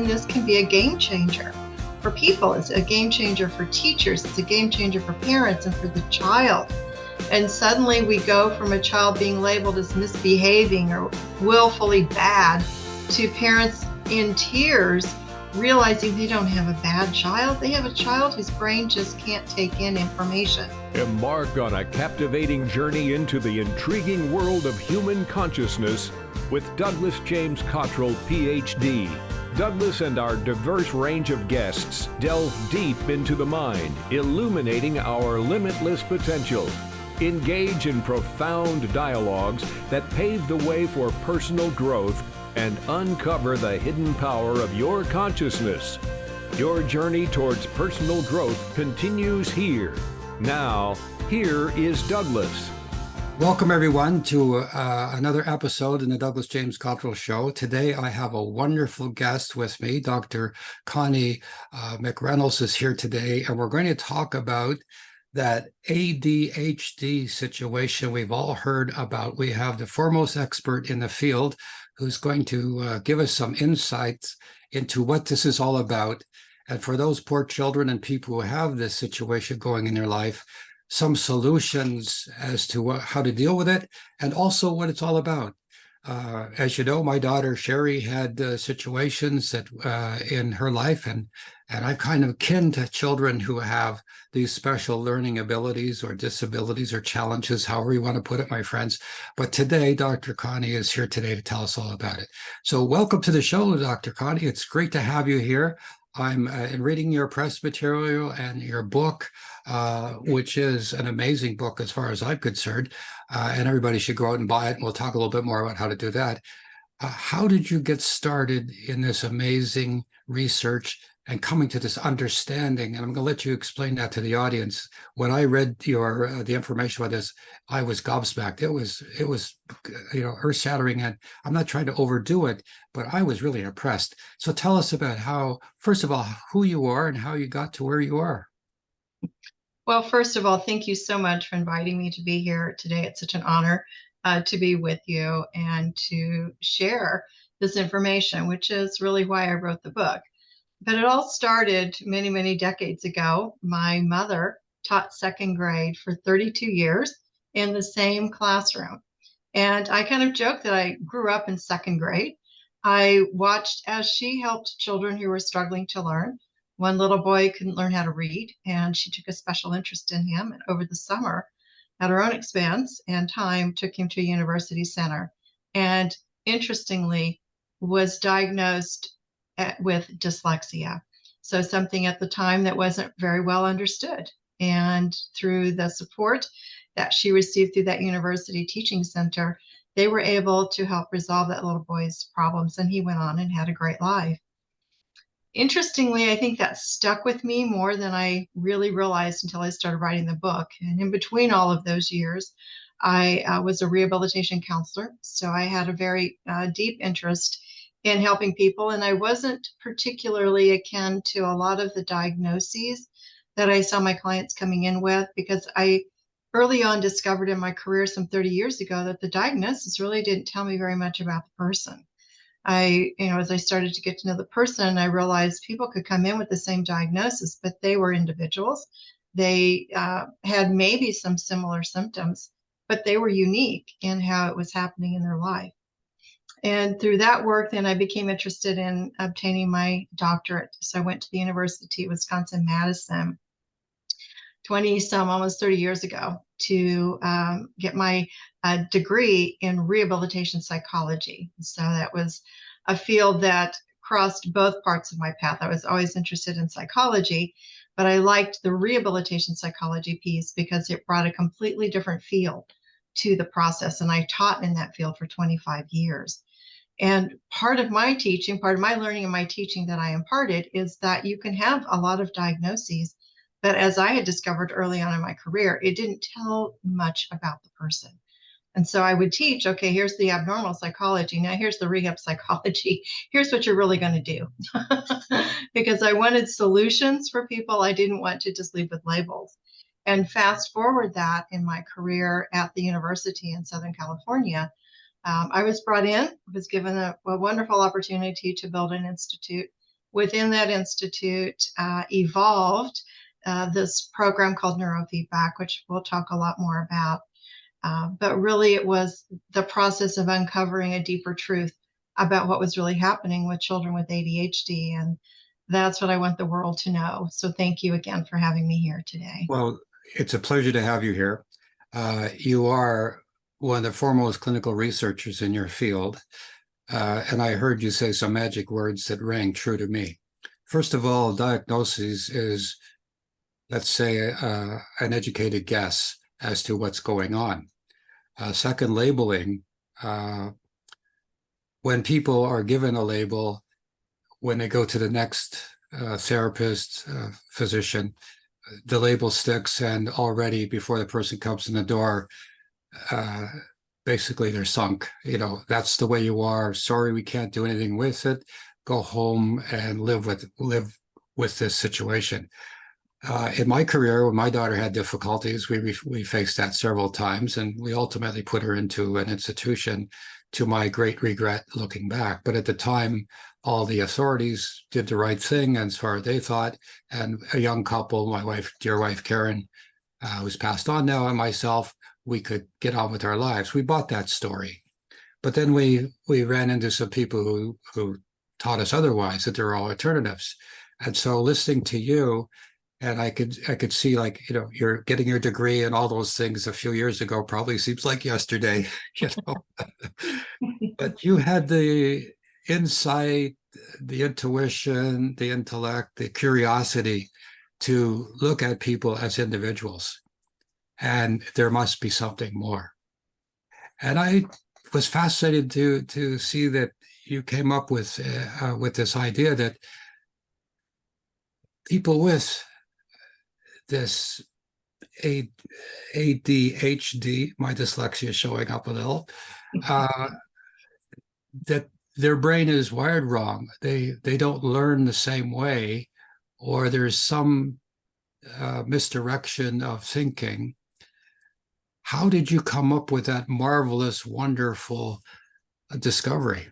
and this can be a game changer for people. It's a game changer for teachers. It's a game changer for parents and for the child. And suddenly we go from a child being labeled as misbehaving or willfully bad to parents in tears realizing they don't have a bad child. They have a child whose brain just can't take in information. Embark on a captivating journey into the intriguing world of human consciousness with Douglas James Cottrell, PhD. Douglas and our diverse range of guests delve deep into the mind, illuminating our limitless potential. Engage in profound dialogues that pave the way for personal growth and uncover the hidden power of your consciousness. Your journey towards personal growth continues here. Now, here is Douglas. Welcome, everyone, to another episode in the Douglas James Cottrell Show. Today, I have a wonderful guest with me. Dr. Connie McReynolds is here today, and we're going to talk about that ADHD situation we've all heard about. We have the foremost expert in the field who's going to give us some insights into what this is all about. And for those poor children and people who have this situation going in their life, some solutions as to how to deal with it and also what it's all about. As you know, my daughter Sherry had situations that in her life, and I'm kind of kin to children who have these special learning abilities or disabilities or challenges, however you want to put it, my friends. But today, Dr. Connie is here today to tell us all about it. So welcome to the show, Dr. Connie. It's great to have you here. I'm reading your press material and your book, which is an amazing book as far as I'm concerned, and everybody should go out and buy it, and we'll talk a little bit more about how to do that. How did you get started in this amazing research and coming to this understanding? And I'm going to let you explain that to the audience. When I read your the information about this, I was gobsmacked. It was earth-shattering, and I'm not trying to overdo it, but I was really impressed. So tell us about how, first of all, who you are and how you got to where you are. Well, first of all, thank you so much for inviting me to be here today. It's such an honor to be with you and to share this information, which is really why I wrote the book. But it all started many, many decades ago. My mother taught second grade for 32 years in the same classroom. And I kind of joke that I grew up in second grade. I watched as she helped children who were struggling to learn. One little boy couldn't learn how to read, and she took a special interest in him. And over the summer, at her own expense and time, took him to a university center. And interestingly, was diagnosed with dyslexia. So something at the time that wasn't very well understood. And through the support that she received through that university teaching center, they were able to help resolve that little boy's problems. And he went on and had a great life. Interestingly, I think that stuck with me more than I really realized until I started writing the book. And in between all of those years, I was a rehabilitation counselor. So I had a very deep interest in helping people. And I wasn't particularly akin to a lot of the diagnoses that I saw my clients coming in with, because I early on discovered in my career some 30 years ago that the diagnosis really didn't tell me very much about the person. As I started to get to know the person, I realized people could come in with the same diagnosis, but they were individuals. They had maybe some similar symptoms, but they were unique in how it was happening in their life. And through that work, then I became interested in obtaining my doctorate. So I went to the University of Wisconsin-Madison almost 30 years ago to get my degree in rehabilitation psychology. So that was a field that crossed both parts of my path. I was always interested in psychology, but I liked the rehabilitation psychology piece because it brought a completely different field to the process. And I taught in that field for 25 years. And part of my teaching, part of my learning and my teaching that I imparted is that you can have a lot of diagnoses, but as I had discovered early on in my career, it didn't tell much about the person. And so I would teach, okay, here's the abnormal psychology. Now here's the rehab psychology. Here's what you're really going to do. Because I wanted solutions for people. I didn't want to just leave with labels. And fast forward that in my career at the university in Southern California, I was brought in, was given a wonderful opportunity to build an institute within that institute evolved this program called Neurofeedback, which we'll talk a lot more about. But really, it was the process of uncovering a deeper truth about what was really happening with children with ADHD. And that's what I want the world to know. So thank you again for having me here today. Well, it's a pleasure to have you here. You are one of the foremost clinical researchers in your field. And I heard you say some magic words that rang true to me. First of all, diagnosis is, let's say, an educated guess as to what's going on. Second, labeling. When people are given a label, when they go to the next therapist, physician, the label sticks, and already before the person comes in the door, basically they're sunk. You know, that's the way you are. Sorry, we can't do anything with it. Go home and live with this situation. In my career, when my daughter had difficulties, we faced that several times, and we ultimately put her into an institution, to my great regret looking back. But at the time, all the authorities did the right thing as far as they thought, and a young couple, my wife, dear wife Karen, who's passed on now, and myself, we could get on with our lives. We bought that story. But then we ran into some people who taught us otherwise, that there are alternatives. And so listening to you, and I could see, like, you know, you're getting your degree and all those things a few years ago probably seems like yesterday, you know. But you had the insight, the intuition, the intellect, the curiosity to look at people as individuals. And there must be something more. And I was fascinated to see that you came up with this idea that people with this ADHD, my dyslexia is showing up a little, that their brain is wired wrong. They don't learn the same way, or there's some misdirection of thinking. How did you come up with that marvelous, wonderful discovery?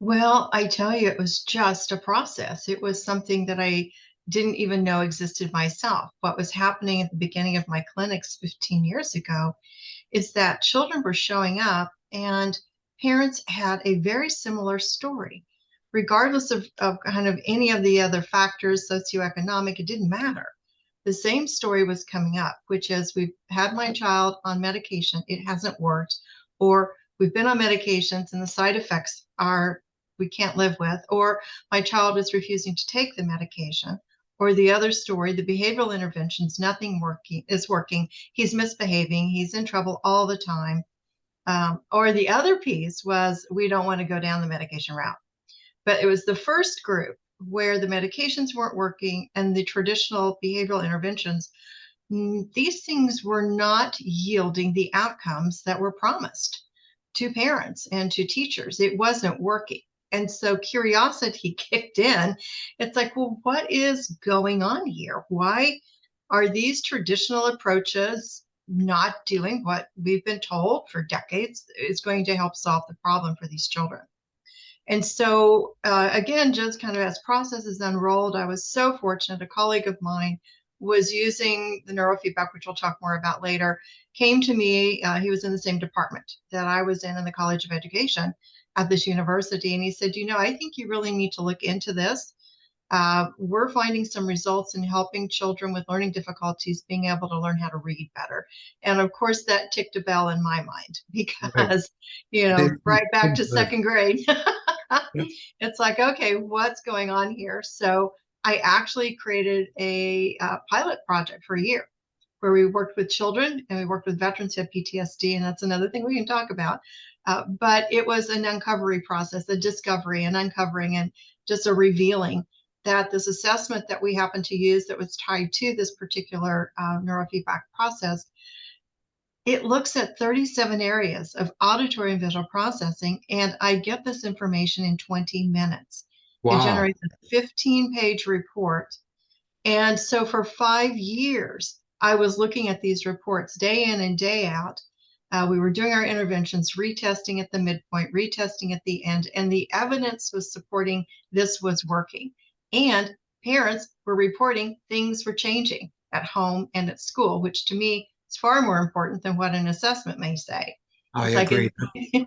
Well, I tell you, it was just a process. It was something that I didn't even know existed myself. What was happening at the beginning of my clinics 15 years ago is that children were showing up and parents had a very similar story. Regardless of kind of any of the other factors, socioeconomic, it didn't matter. The same story was coming up, which is, we've had my child on medication, it hasn't worked, or we've been on medications and the side effects are we can't live with, or my child is refusing to take the medication. Or the other story, the behavioral interventions, nothing is working. He's misbehaving. He's in trouble all the time. Or the other piece was, we don't want to go down the medication route. But it was the first group where the medications weren't working and the traditional behavioral interventions, these things were not yielding the outcomes that were promised to parents and to teachers. It wasn't working. And so curiosity kicked in. It's like, well, what is going on here? Why are these traditional approaches not doing what we've been told for decades is going to help solve the problem for these children? And so, again, just kind of as processes unrolled, I was so fortunate. A colleague of mine was using the neurofeedback, which we'll talk more about later, came to me. He was in the same department that I was in the College of Education at this university. And he said, you know, I think you really need to look into this. We're finding some results in helping children with learning difficulties being able to learn how to read better. And of course, that ticked a bell in my mind because, Right. you know, right back to second grade. It's like, okay, what's going on here? So I actually created a pilot project for a year where we worked with children and we worked with veterans who had PTSD. And that's another thing we can talk about. But it was an uncovery process, a discovery, an uncovering, and just a revealing that this assessment that we happen to use that was tied to this particular neurofeedback process, it looks at 37 areas of auditory and visual processing, and I get this information in 20 minutes. It Wow. generates a 15-page report. And so for 5 years, I was looking at these reports day in and day out, We were doing our interventions, retesting at the midpoint, retesting at the end, and the evidence was supporting this was working. And parents were reporting things were changing at home and at school, which to me is far more important than what an assessment may say. I It's like, agree.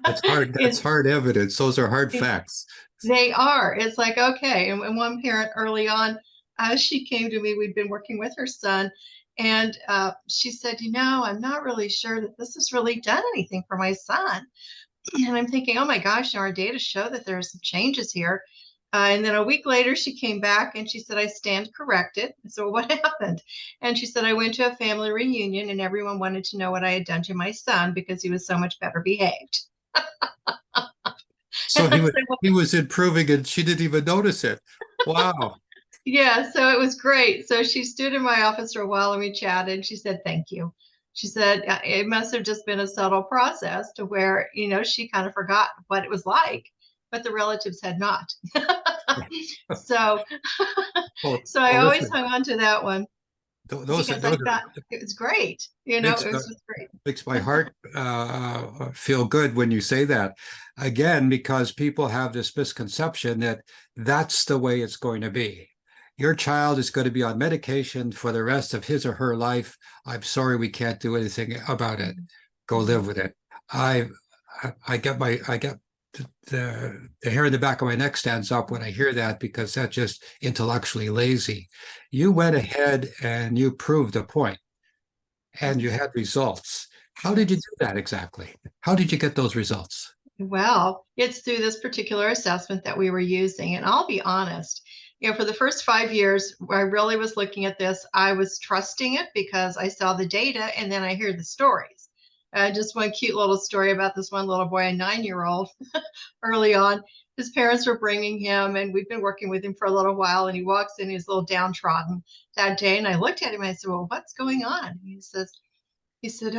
That's hard. That's hard evidence. Those are hard facts. they are. It's like, okay. And one parent early on, she came to me, we'd been working with her son, and she said, I'm not really sure that this has really done anything for my son. And I'm thinking, oh my gosh, our data show that there are some changes here. And then a week later, she came back and she said, I stand corrected. So what happened? And she said, I went to a family reunion and everyone wanted to know what I had done to my son because he was so much better behaved. So he was improving and she didn't even notice it. Wow. Yeah, so it was great. So she stood in my office for a while and we chatted. She said, thank you. She said, it must have just been a subtle process to where, she kind of forgot what it was like, but the relatives had not. So, so I always listen, hung on to that one those because I thought it was great. It makes, was just great. makes my heart feel good when you say that. Again, because people have this misconception that that's the way it's going to be. Your child is going to be on medication for the rest of his or her life. I'm sorry, we can't do anything about it. Go live with it. I get the hair in the back of my neck stands up when I hear that because that's just intellectually lazy. You went ahead and you proved a point and you had results. How did you do that exactly? How did you get those results? Well, it's through this particular assessment that we were using. And I'll be honest, for the first 5 years, I really was looking at this. I was trusting it because I saw the data and then I hear the stories. Just one cute little story about this one little boy, a 9-year-old, early on. His parents were bringing him, and we've been working with him for a little while. And he walks in, he's a little downtrodden that day. And I looked at him and I said, well, what's going on? And he said, he said,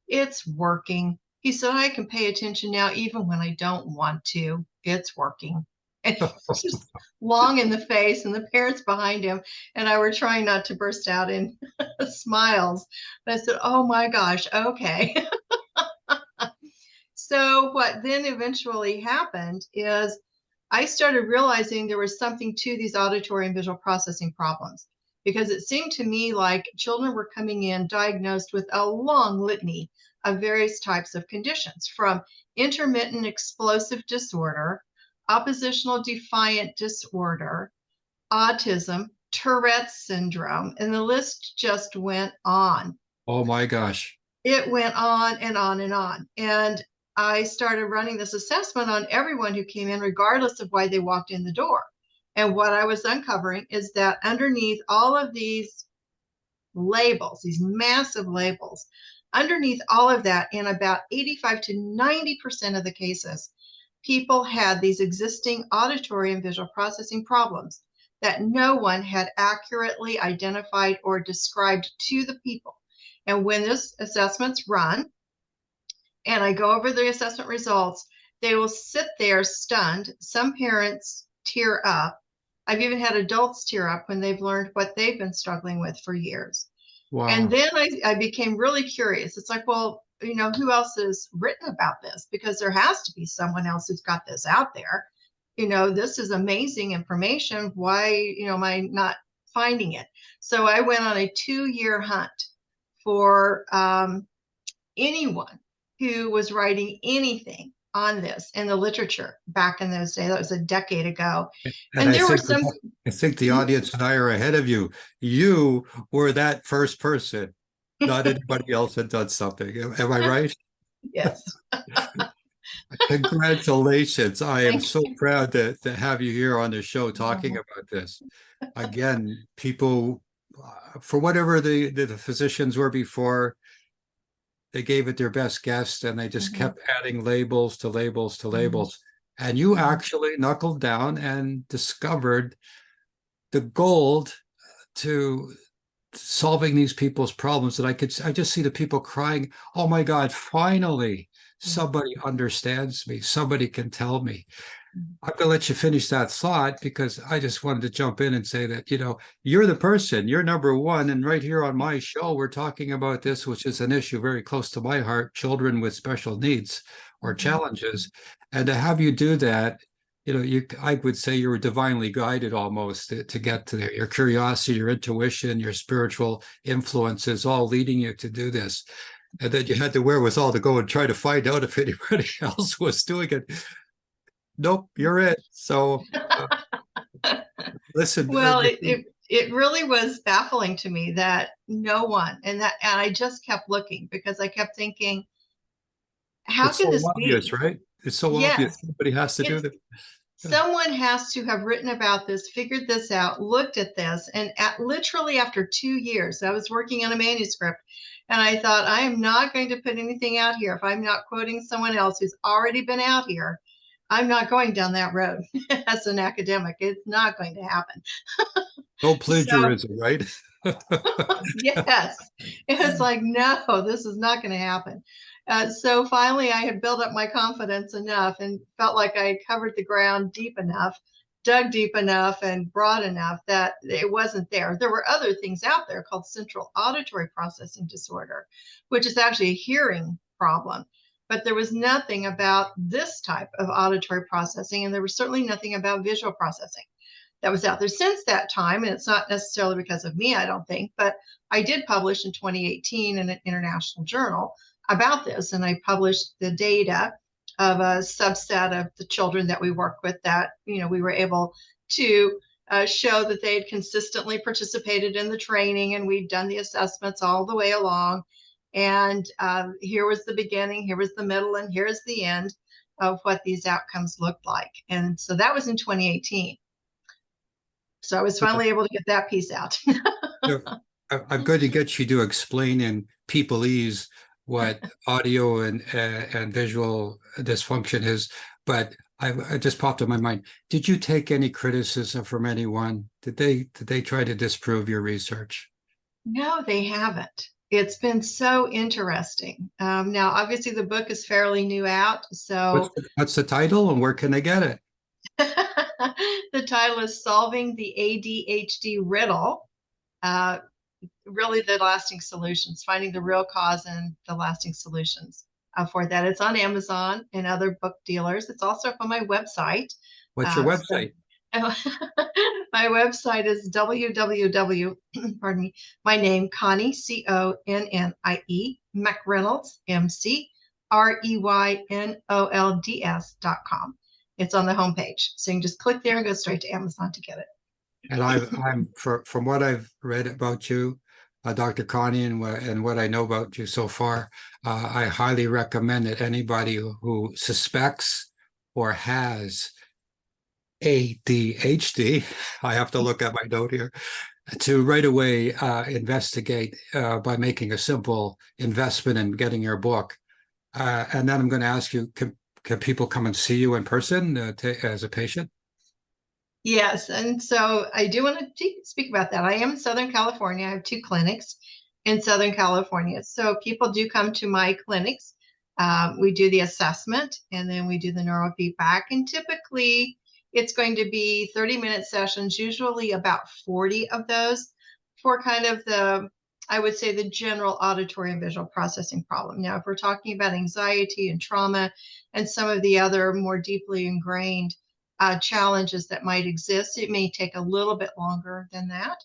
it's working. He said, I can pay attention now, even when I don't want to. It's working. And he's just long in the face, and the parents behind him and I were trying not to burst out in smiles. But I said, oh my gosh, okay. So what then eventually happened is I started realizing there was something to these auditory and visual processing problems, because it seemed to me like children were coming in diagnosed with a long litany of various types of conditions, from intermittent explosive disorder, oppositional defiant disorder, autism, Tourette's syndrome, and the list just went on. Oh my gosh. It went on and on and on. And I started running this assessment on everyone who came in, regardless of why they walked in the door. And what I was uncovering is that underneath all of these labels, these massive labels, underneath all of that, in about 85 to 90% of the cases, people had these existing auditory and visual processing problems that no one had accurately identified or described to the people. And when this assessment's run, and I go over the assessment results, they will sit there stunned. Some parents tear up. I've even had adults tear up when they've learned what they've been struggling with for years. Wow. And then I became really curious. It's like, well, who else has written about this? Because there has to be someone else who's got this out there. This is amazing information. Why, am I not finding it? So I went on a 2-year hunt for anyone who was writing anything on this in the literature back in those days. That was a decade ago. And there were some. I think the audience and I are ahead of you. You were that first person. Not anybody else had done something. Am I right? Yes. Congratulations. I am so proud to have you here on the show talking about this. Again, people, for whatever the physicians were before, they gave it their best guess and they just kept adding labels to labels to labels. And you actually knuckled down and discovered the gold to solving these people's problems. And I just see the people crying, oh my God, finally somebody understands me. Somebody can tell me. I'm going to let you finish that thought because I just wanted to jump in and say that, you're the person, you're number one. And right here on my show, we're talking about this, which is an issue very close to my heart, children with special needs or challenges. And to have you do that, I would say you were divinely guided almost to get to there. Your curiosity, your intuition, your spiritual influences all leading you to do this. And then you had the wherewithal to go and try to find out if anybody else was doing it. Nope, you're it. So listen. Well, it really was baffling to me that no one, and I just kept looking because I kept thinking, how it's could so this obvious, be? right? It's so obvious. Yes, Somebody has to do that. someone has to have written about this, figured this out, looked at this, and literally after 2 years, I was working on a manuscript, and I thought, I am not going to put anything out here if I'm not quoting someone else who's already been out here. I'm not going down that road as an academic. It's not going to happen. No So, plagiarism, right? yes, it was like, no, this is not going to happen. So finally, I had built up my confidence enough and felt like I had covered the ground deep enough, dug deep enough, and broad enough that it wasn't there. There were other things out there called central auditory processing disorder, which is actually a hearing problem. But there was nothing about this type of auditory processing, and there was certainly nothing about visual processing that was out there since that time. And it's not necessarily because of me, I don't think, but I did publish in 2018 in an international journal about this. And I published the data of a subset of the children that we work with that, we were able to show that they had consistently participated in the training and we'd done the assessments all the way along. And here was the beginning, here was the middle, and here's the end of what these outcomes looked like. And so that was in 2018. So I was finally able to get that piece out. I'm going to get you to explain in peopleese what audio and visual dysfunction is, but I just popped in my mind. Did you take any criticism from anyone? Did they try to disprove your research? No, they haven't. It's been so interesting. Now, obviously, the book is fairly new out, so What's the title and where can they get it? the title is Solving the ADHD Riddle. Really, the lasting solutions, finding the real cause and the lasting solutions for that. It's on Amazon and other book dealers. It's also up on my website. What's your website? My website is www, pardon me, my name, Connie, CONNIE, McReynolds, McReynolds.com. It's on the homepage. So you can just click there and go straight to Amazon to get it. And from what I've read about you, Dr. Connie, and what I know about you so far, I highly recommend that anybody who suspects or has ADHD, I have to look at my note here, to right away investigate by making a simple investment in getting your book. And then I'm going to ask you, can people come and see you in person as a patient? Yes, and so I do want to speak about that. I am in Southern California. I have 2 clinics in Southern California. So people do come to my clinics. We do the assessment and then we do the neurofeedback. And typically it's going to be 30-minute sessions, usually about 40 of those for kind of I would say the general auditory and visual processing problem. Now, if we're talking about anxiety and trauma and some of the other more deeply ingrained challenges that might exist, it may take a little bit longer than that.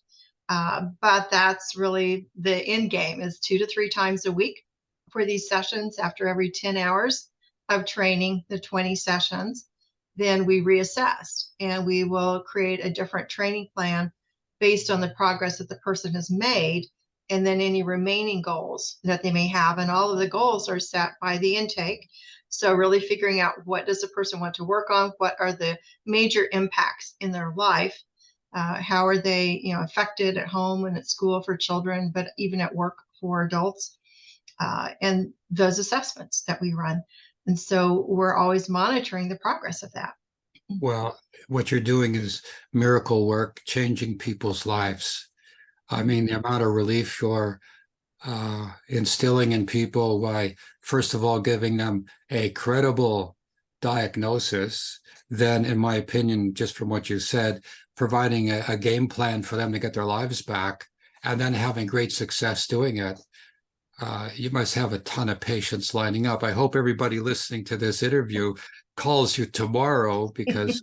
But that's really the end game, is 2 to 3 times a week for these sessions after every 10 hours of training, the 20 sessions. Then we reassess and we will create a different training plan based on the progress that the person has made and then any remaining goals that they may have. And all of the goals are set by the intake. So really figuring out, what does a person want to work on? What are the major impacts in their life? How are they, affected at home and at school for children, but even at work for adults? And those assessments that we run. And so we're always monitoring the progress of that. Well, what you're doing is miracle work, changing people's lives. I mean, the amount of relief you're instilling in people by, first of all, giving them a credible diagnosis, then in my opinion, just from what you said, providing a game plan for them to get their lives back and then having great success doing it, you must have a ton of patients lining up. I hope everybody listening to this interview calls you tomorrow because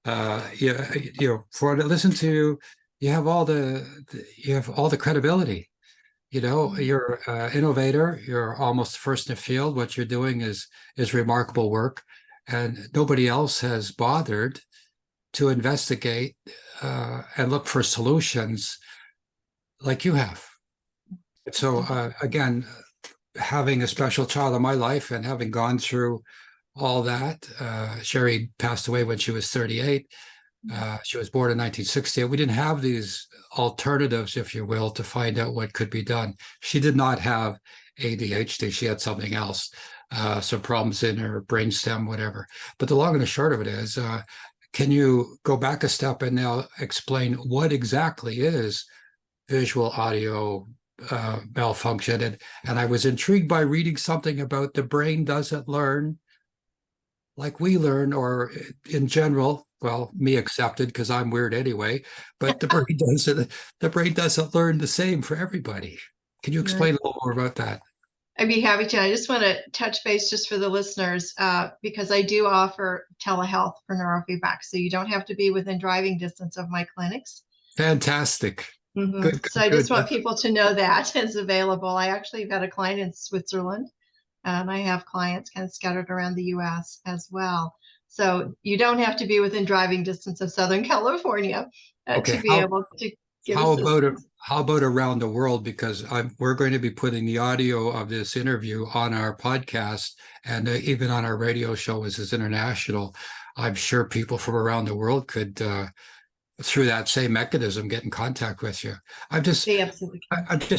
for to listen to you, you have all the credibility. You're an innovator. You're almost first in the field. What you're doing is remarkable work, and nobody else has bothered to investigate and look for solutions like you have. So again, having a special child in my life and having gone through all that, Sherry passed away when she was 38. She was born in 1960. We didn't have these alternatives, if you will, to find out what could be done. She did not have ADHD. She had something else, some problems in her brainstem, whatever. But the long and the short of it is, can you go back a step and now explain what exactly is visual audio malfunction? And I was intrigued by reading something about the brain doesn't learn like we learn, or in general, well, me accepted because I'm weird anyway, but the brain doesn't learn the same for everybody. Can you explain a little more about that? I'd be happy to. I just want to touch base just for the listeners, because I do offer telehealth for neurofeedback. So you don't have to be within driving distance of my clinics. Fantastic. Good, So I good. just want people to know that is available. I actually have had a client in Switzerland, and I have clients kind of scattered around the US as well. So you don't have to be within driving distance of Southern California Okay. to be able to give assistance. How about around the world? Because we're going to be putting the audio of this interview on our podcast and even on our radio show, as is international. I'm sure people from around the world could, through that same mechanism, get in contact with you. I'm just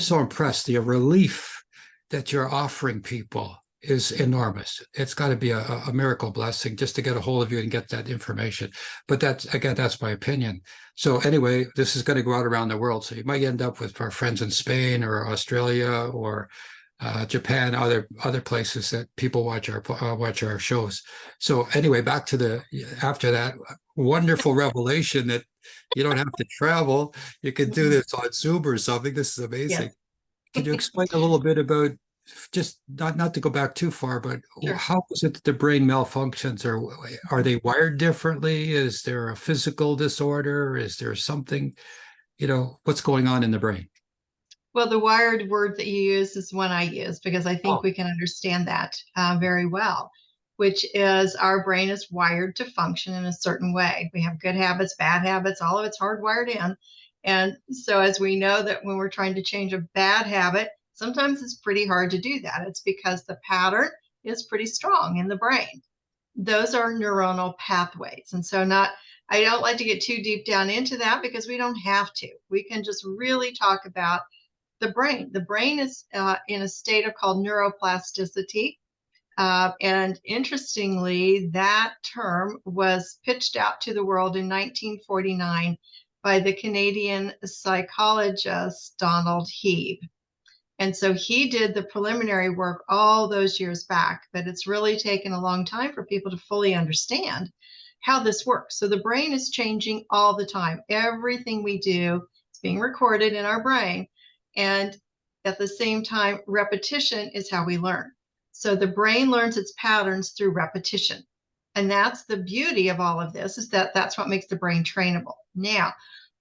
so impressed. The relief that you're offering people is enormous. It's got to be a miracle blessing just to get a hold of you and get that information. But that's my opinion. So anyway, this is going to go out around the world. So you might end up with our friends in Spain or Australia or Japan, other places that people watch our shows. So anyway, back to after that wonderful revelation that you don't have to travel. You can do this on Zoom or something. This is amazing. Yes. Can you explain a little bit about, just not to go back too far, but sure, how is it that the brain malfunctions? Or are they wired differently? Is there a physical disorder? Is there something, what's going on in the brain? Well, the wired word that you use is one I use because I think we can understand that very well, which is our brain is wired to function in a certain way. We have good habits, bad habits, all of it's hardwired in. And so as we know that when we're trying to change a bad habit, sometimes it's pretty hard to do that. It's because the pattern is pretty strong in the brain. Those are neuronal pathways. And so I don't like to get too deep down into that because we don't have to. We can just really talk about the brain. The brain is in a state of called neuroplasticity. And interestingly, that term was pitched out to the world in 1949 by the Canadian psychologist Donald Hebe. And so he did the preliminary work all those years back, but it's really taken a long time for people to fully understand how this works. So the brain is changing all the time. Everything we do is being recorded in our brain. And at the same time, repetition is how we learn. So the brain learns its patterns through repetition. And that's the beauty of all of this, is that that's what makes the brain trainable. Now,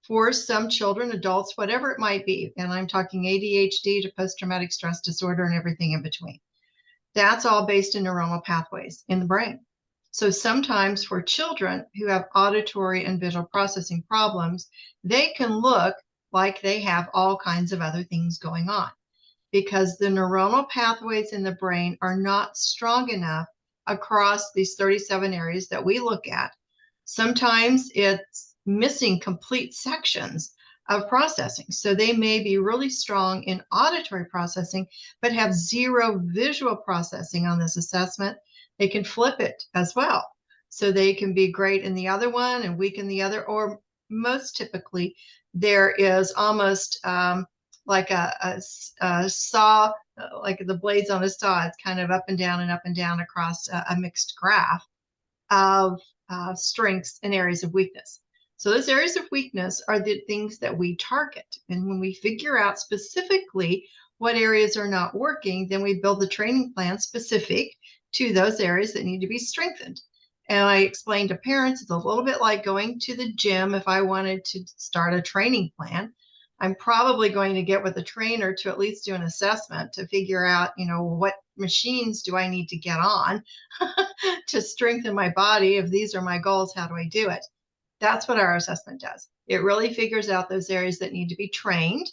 for some children, adults, whatever it might be, and I'm talking ADHD to post-traumatic stress disorder and everything in between, that's all based in neuronal pathways in the brain. So sometimes for children who have auditory and visual processing problems, they can look like they have all kinds of other things going on because the neuronal pathways in the brain are not strong enough across these 37 areas that we look at. Sometimes it's missing complete sections of processing. So they may be really strong in auditory processing, but have zero visual processing on this assessment. They can flip it as well. So they can be great in the other one and weak in the other, or most typically, there is almost like a saw, like the blades on a saw. It's kind of up and down across a mixed graph. of strengths and areas of weakness. So those areas of weakness are the things that we target. And when we figure out specifically what areas are not working, then we build the training plan specific to those areas that need to be strengthened. And I explained to parents, it's a little bit like going to the gym. If I wanted to start a training plan, I'm probably going to get with a trainer to at least do an assessment to figure out, what machines do I need to get on to strengthen my body? If these are my goals, how do I do it? That's what our assessment does. It really figures out those areas that need to be trained.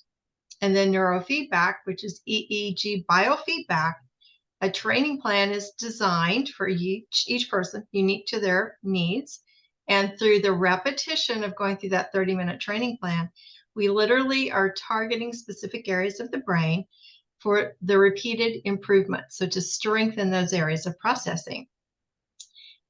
And then neurofeedback, which is EEG biofeedback, a training plan is designed for each person, unique to their needs. And through the repetition of going through that 30-minute training plan, we literally are targeting specific areas of the brain for the repeated improvement. So to strengthen those areas of processing.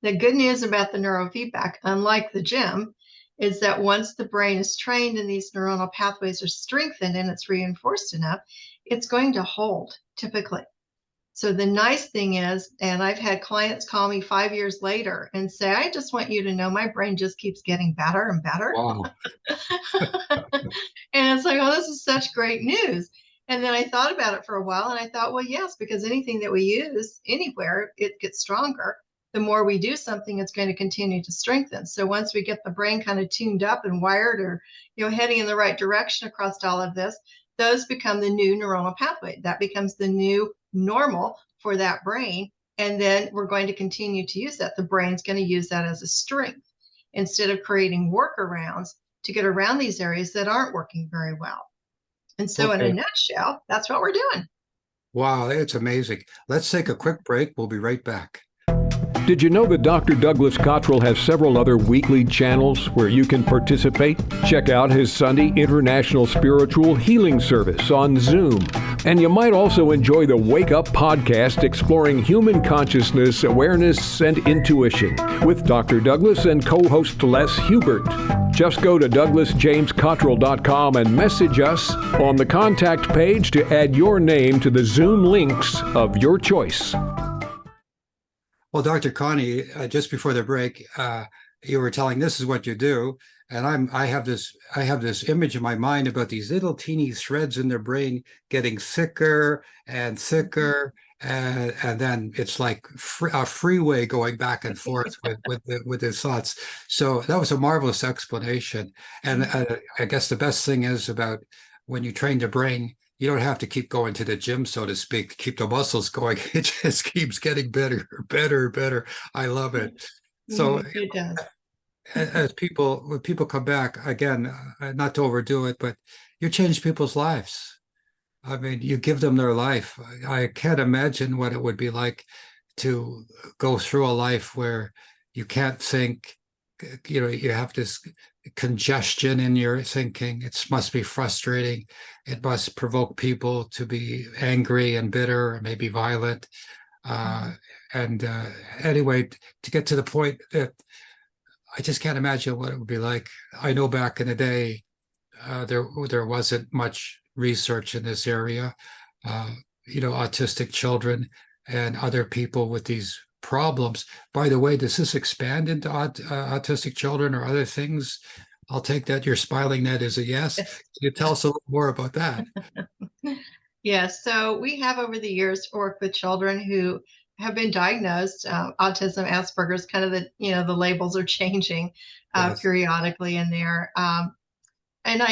The good news about the neurofeedback, unlike the gym, is that once the brain is trained and these neuronal pathways are strengthened and it's reinforced enough, it's going to hold typically. So the nice thing is, and I've had clients call me 5 years later and say, I just want you to know my brain just keeps getting better and better. Wow. And it's like, oh, this is such great news. And then I thought about it for a while and I thought, well, yes, because anything that we use anywhere, it gets stronger. The more we do something, it's going to continue to strengthen. So once we get the brain kind of tuned up and wired or, heading in the right direction across all of this, those become the new neuronal pathway. That becomes the new normal for that brain. And then we're going to continue to use that. The brain's going to use that as a strength instead of creating workarounds to get around these areas that aren't working very well. And so in a nutshell, that's what we're doing. Wow, it's amazing. Let's take a quick break. We'll be right back. Did you know that Dr. Douglas Cottrell has several other weekly channels where you can participate? Check out his Sunday International Spiritual Healing Service on Zoom. And you might also enjoy the Wake Up podcast exploring human consciousness, awareness, and intuition with Dr. Douglas and co-host Les Hubert. Just go to douglasjamescottrell.com and message us on the contact page to add your name to the Zoom links of your choice. Well, Dr. Connie, just before the break, you were telling this is what you do, and I have this image in my mind about these little teeny threads in their brain getting thicker and thicker, and then it's like a freeway going back and forth with his thoughts. So that was a marvelous explanation, and I guess the best thing is about when you train the brain, you don't have to keep going to the gym, so to speak, keep the muscles going. It just keeps getting better. I love it. So it does. When people come back, again, not to overdo it, but you change people's lives. I mean, you give them their life. I can't imagine what it would be like to go through a life where you can't think, you have this congestion in your thinking. It must be frustrating. It must provoke people to be angry and bitter, maybe violent. Anyway, to get to the point that I just can't imagine what it would be like. I know back in the day, there wasn't much research in this area. Autistic children and other people with these problems. By the way, does this expand into autistic children or other things? I'll take that. You're smiling. That is a yes. Can you tell us a little more about that? Yes. So we have over the years worked with children who have been diagnosed autism, Asperger's. Kind of the labels are changing Yes. periodically in there. And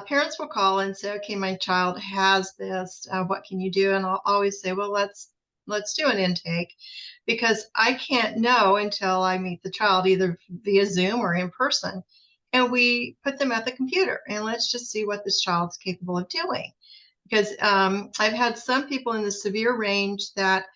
parents will call and say, "Okay, my child has this. What can you do?" And I'll always say, "Well, let's do an intake," because I can't know until I meet the child either via Zoom or in person. And we put them at the computer and let's just see what this child's capable of doing. Because I've had some people in the severe range that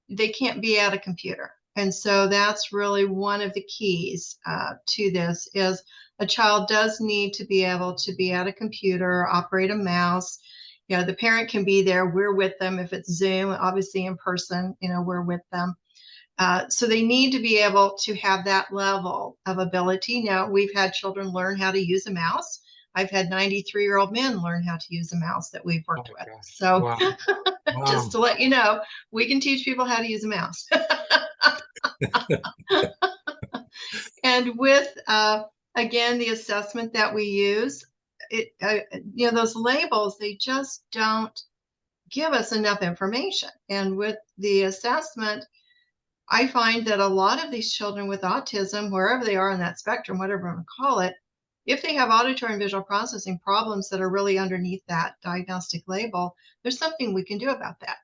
they can't be at a computer. And so that's really one of the keys to this is a child does need to be able to be at a computer, operate a mouse. The parent can be there. We're with them. If it's Zoom, obviously in person, we're with them. So they need to be able to have that level of ability. Now, we've had children learn how to use a mouse. I've had 93-year-old men learn how to use a mouse that we've worked with. Gosh. So Wow. just to let you know, we can teach people how to use a mouse. And with, again, the assessment that we use, those labels, they just don't give us enough information. And with the assessment, I find that a lot of these children with autism, wherever they are in that spectrum, whatever you want to call it, if they have auditory and visual processing problems that are really underneath that diagnostic label, there's something we can do about that.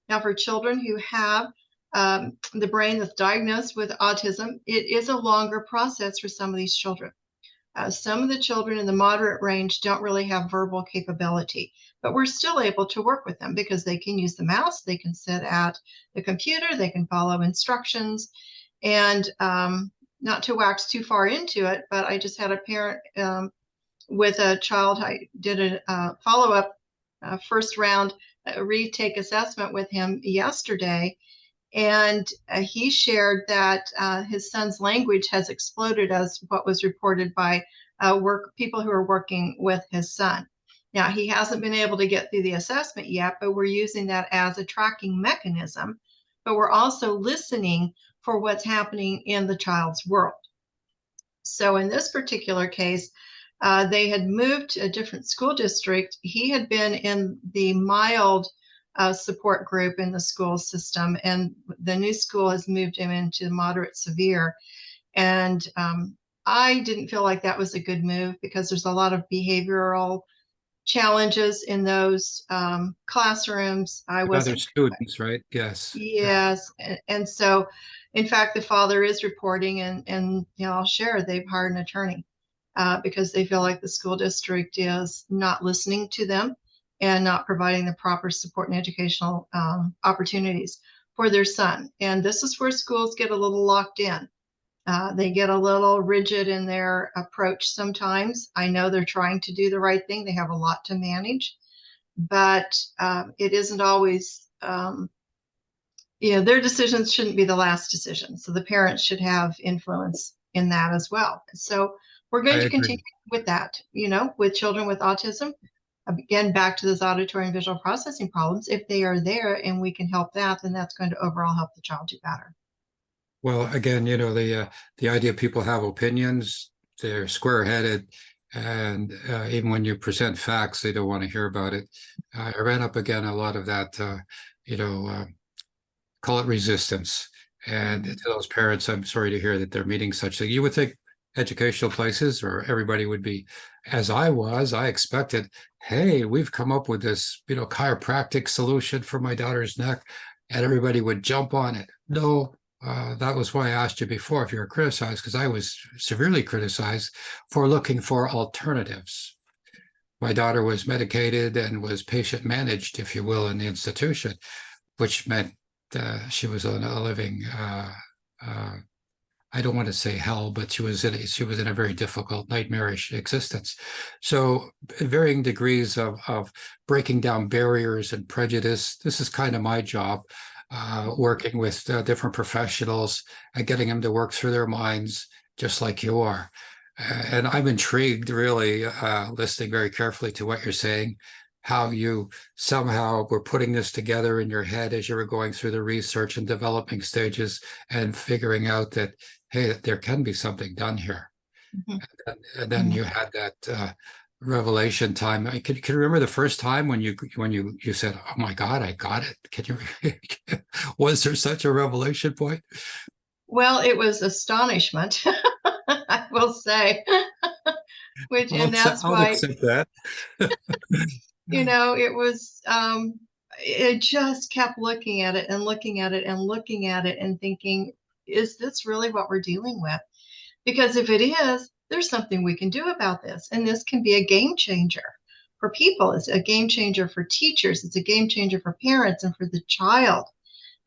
Now, for children who have the brain that's diagnosed with autism, it is a longer process for some of these children. Some of the children in the moderate range don't really have verbal capability, but we're still able to work with them because they can use the mouse, they can sit at the computer, they can follow instructions. And not to wax too far into it, but I just had a parent with a child. I did a follow-up first round retake assessment with him yesterday. And he shared that his son's language has exploded, as what was reported by people who are working with his son. Now, he hasn't been able to get through the assessment yet, but we're using that as a tracking mechanism. But we're also listening for what's happening in the child's world. So in this particular case, they had moved to a different school district. He had been in the mild support group in the school system, and the new school has moved him into moderate severe. And I didn't feel like that was a good move because there's a lot of behavioral challenges in those classrooms. I Other wasn't. students, right? Yes. Yes. And so, in fact, the father is reporting, and I'll share, they've hired an attorney because they feel like the school district is not listening to them and not providing the proper support and educational opportunities for their son. And this is where schools get a little locked in. They get a little rigid in their approach sometimes. I know they're trying to do the right thing. They have a lot to manage, but it isn't always, their decisions shouldn't be the last decision. So the parents should have influence in that as well. So we're I going to agree. continue with that, with children with autism. Again, back to those auditory and visual processing problems. If they are there and we can help that, then that's going to overall help the child do better. Well, again, the idea people have opinions, they're square-headed, and even when you present facts, they don't want to hear about it. I ran up again a lot of that, call it resistance. And to those parents, I'm sorry to hear that they're meeting such things. You would think educational places or everybody would be, as I expected, hey, we've come up with this, chiropractic solution for my daughter's neck, and everybody would jump on it. No, that was why I asked you before if you were criticized, because I was severely criticized for looking for alternatives. My daughter was medicated and was patient managed, if you will, in the institution, which meant she was on a living, I don't want to say hell, but she was in a very difficult, nightmarish existence. So varying degrees of breaking down barriers and prejudice. This is kind of my job, working with different professionals and getting them to work through their minds, just like you are. And I'm intrigued, really, listening very carefully to what you're saying, how you somehow were putting this together in your head as you were going through the research and developing stages and figuring out that, hey, there can be something done here. Mm-hmm. And then you had that revelation time. Can you remember the first time when you said, "Oh my God, I got it"? Can you? Was there such a revelation point? Well, it was astonishment, I will say. That's I'll why, accept that. it was, it just kept looking at it and looking at it and looking at it and thinking, is this really what we're dealing with? Because if it is, there's something we can do about this. And this can be a game changer for people. It's a game changer for teachers. It's a game changer for parents and for the child.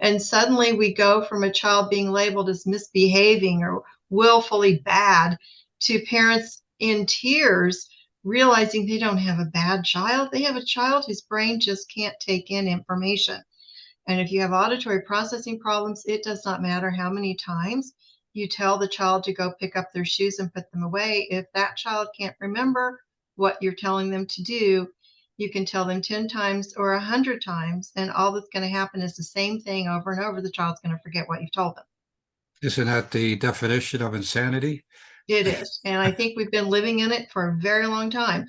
And suddenly we go from a child being labeled as misbehaving or willfully bad to parents in tears realizing they don't have a bad child. They have a child whose brain just can't take in information. And if you have auditory processing problems, it does not matter how many times you tell the child to go pick up their shoes and put them away. If that child can't remember what you're telling them to do, you can tell them 10 times or 100 times, and all that's going to happen is the same thing over and over. The child's going to forget what you've told them. Isn't that the definition of insanity? It is. And I think we've been living in it for a very long time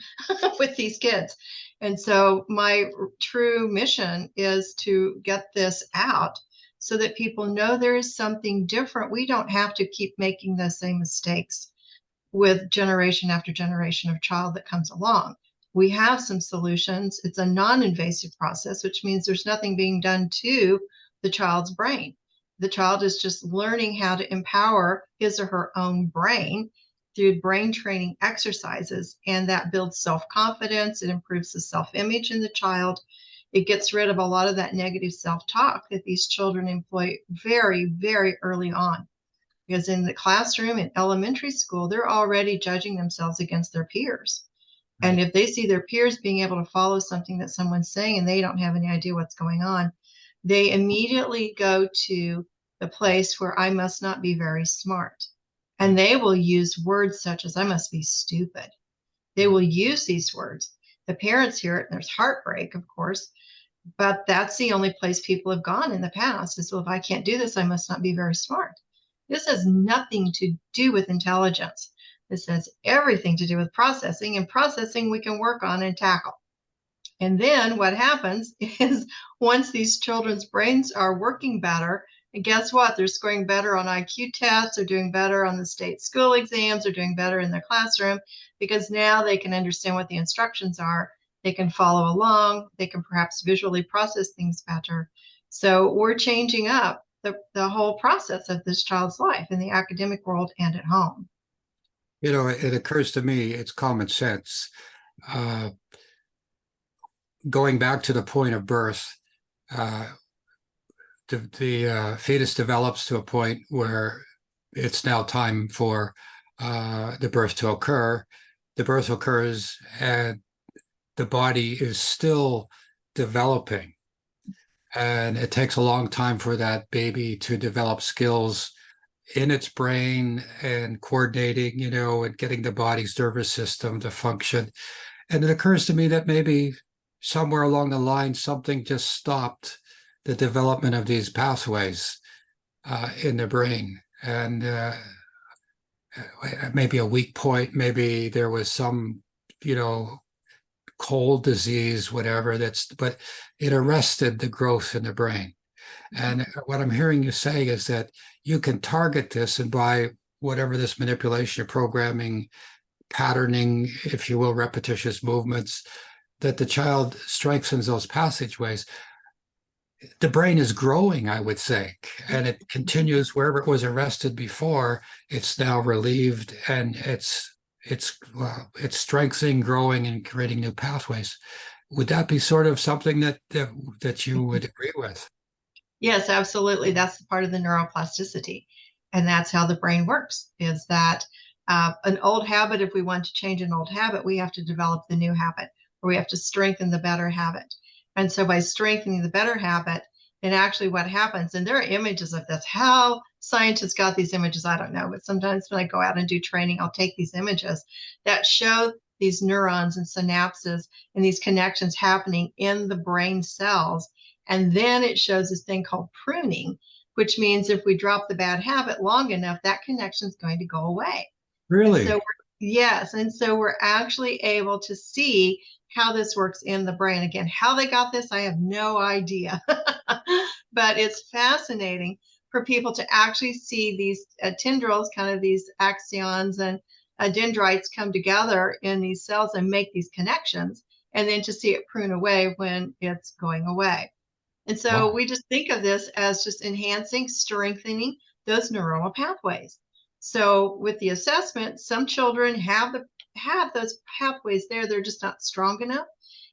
with these kids. And so my true mission is to get this out so that people know there is something different. We don't have to keep making the same mistakes with generation after generation of child that comes along. We have some solutions. It's a non-invasive process, which means there's nothing being done to the child's brain. The child is just learning how to empower his or her own brain through brain training exercises, and that builds self-confidence. It improves the self-image in the child. It gets rid of a lot of that negative self-talk that these children employ very, very early on. Because in the classroom in elementary school, they're already judging themselves against their peers. And Right. if they see their peers being able to follow something that someone's saying and they don't have any idea what's going on, they immediately go to the place where I must not be very smart. Yeah. And they will use words such as I must be stupid. They will use these words. The parents hear it and there's heartbreak, of course, but that's the only place people have gone in the past is, well, if I can't do this, I must not be very smart. This has nothing to do with intelligence. This has everything to do with processing, and processing we can work on and tackle. And then what happens is once these children's brains are working better, and guess what? They're scoring better on IQ tests, they're doing better on the state school exams, they're doing better in their classroom because now they can understand what the instructions are. They can follow along, they can perhaps visually process things better. So we're changing up the whole process of this child's life in the academic world and at home. It occurs to me it's common sense. Uh, Going back to the point of birth, uh, the fetus develops to a point where it's now time for the birth to occur. The birth occurs, and the body is still developing. And it takes a long time for that baby to develop skills in its brain and coordinating, and getting the body's nervous system to function. And it occurs to me that maybe somewhere along the line, something just stopped the development of these pathways in the brain. And maybe a weak point, maybe there was some, cold disease, whatever, but it arrested the growth in the brain. And what I'm hearing you say is that you can target this, and by whatever this manipulation, programming, patterning, if you will, repetitious movements, that the child strengthens those passageways. The brain is growing, I would say, and it continues wherever it was arrested before. It's now relieved, and it's strengthening, growing, and creating new pathways. Would that be sort of something that you would agree with? Yes, absolutely. That's the part of the neuroplasticity. And that's how the brain works, is that an old habit, if we want to change an old habit, we have to develop the new habit, or we have to strengthen the better habit. And so by strengthening the better habit, then actually what happens, and there are images of this, how scientists got these images, I don't know, but sometimes when I go out and do training, I'll take these images that show these neurons and synapses and these connections happening in the brain cells. And then it shows this thing called pruning, which means if we drop the bad habit long enough, that connection is going to go away. And so, Really? yes. And so we're actually able to see how this works in the brain. Again, how they got this, I have no idea. But it's fascinating for people to actually see these tendrils, kind of these axons and dendrites come together in these cells and make these connections, and then to see it prune away when it's going away. And so Wow. we just think of this as just enhancing, strengthening those neuronal pathways. So with the assessment, some children have those pathways there, they're just not strong enough.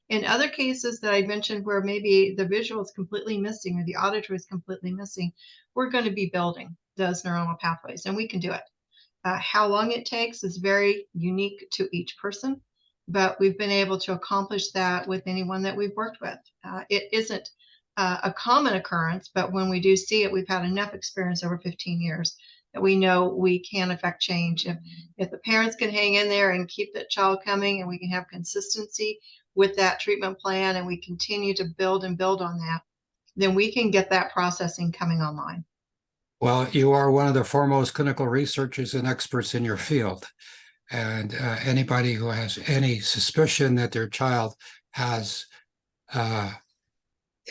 In other cases that I mentioned where maybe the visual is completely missing or the auditory is completely missing, we're going to be building those neuronal pathways, and we can do it. How long it takes is very unique to each person, but we've been able to accomplish that with anyone that we've worked with. It isn't a common occurrence, but when we do see it, we've had enough experience over 15 years that we know we can affect change. If the parents can hang in there and keep that child coming, and we can have consistency with that treatment plan, and we continue to build and build on that, then we can get that processing coming online. Well, you are one of the foremost clinical researchers and experts in your field. And anybody who has any suspicion that their child has uh,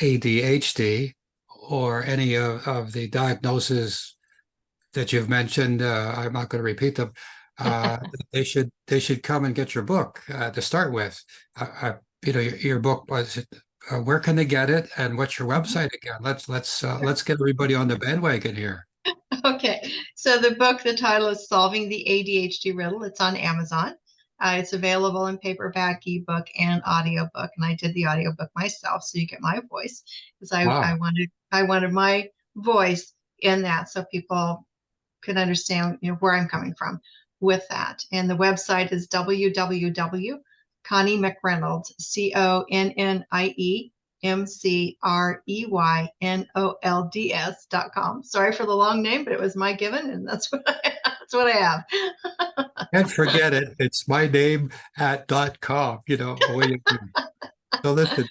ADHD or any of the diagnoses that you've mentioned, I'm not going to repeat them. Uh, they should come and get your book to start with. Your book was. Where can they get it, and what's your website again? Let's get everybody on the bandwagon here. Okay, so the title is Solving the ADHD Riddle. It's on Amazon. It's available in paperback, ebook, and audiobook. And I did the audiobook myself, so you get my voice because I Wow. wanted my voice in that so people could understand, where I'm coming from with that. And the website is www. Connie McReynolds, ConnieMcReynolds.com. Sorry for the long name, but it was my given, and that's what I have. Can't forget it. It's my name at .com. So listen,